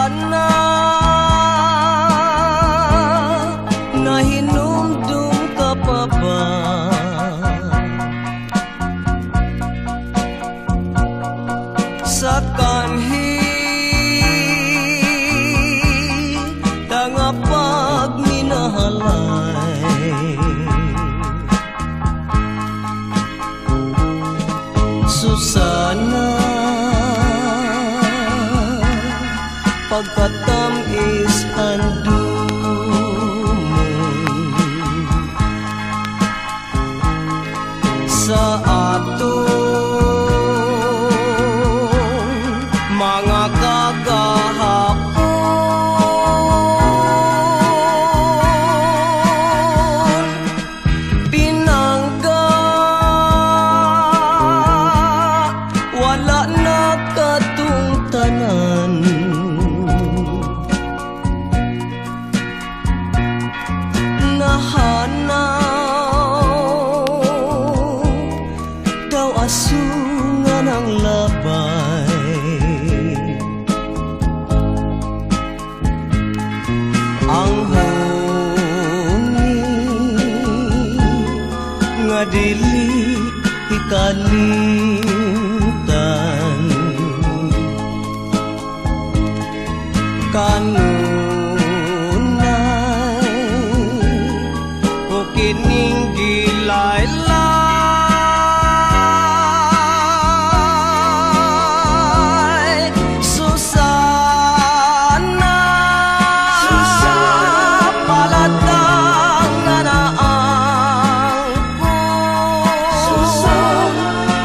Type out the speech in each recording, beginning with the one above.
Susana nahinumdum ka pa ba? Sa kanhi tanga pagminahalay, Susana pagkatam is handumon sa atong mga kagahapon. Pinangga wala na katungtanan, nahanaw daw asungan ang labay. Ang huni nga dili ikalimtan, kanunay o kining gilaylay. Susana, palatang nga naangko,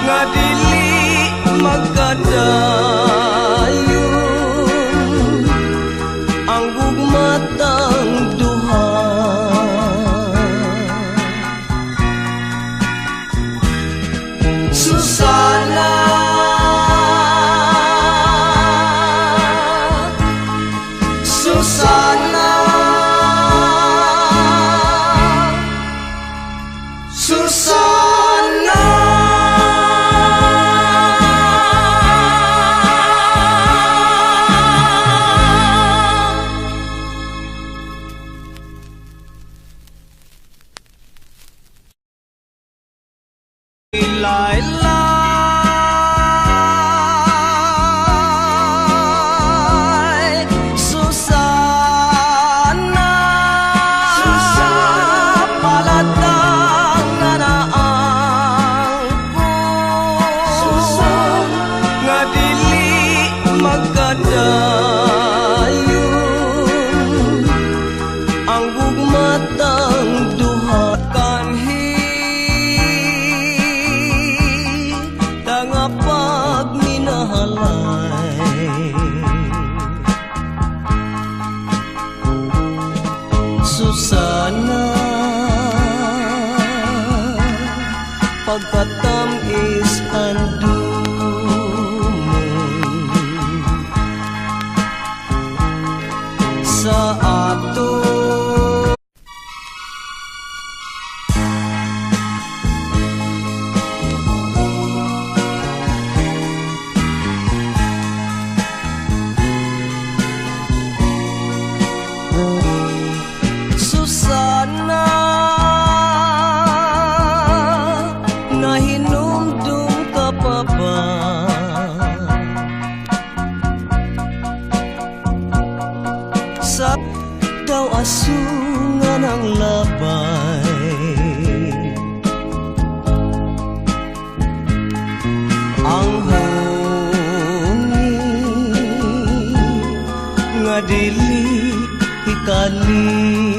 nga dili magkadayon ang gugmatang duha. Susana, Susana, Susana. Ilaylay, Susana, palatang nga naangko, nga dili magkadayon ang gugmatang duha. Kanhi tanga pagminahalay, Susana pagkatam is handumon sa ato. Susana nahinumdum ka pa ba? Sa daw asungan ang labay, ang huni nga dili ikalimtan,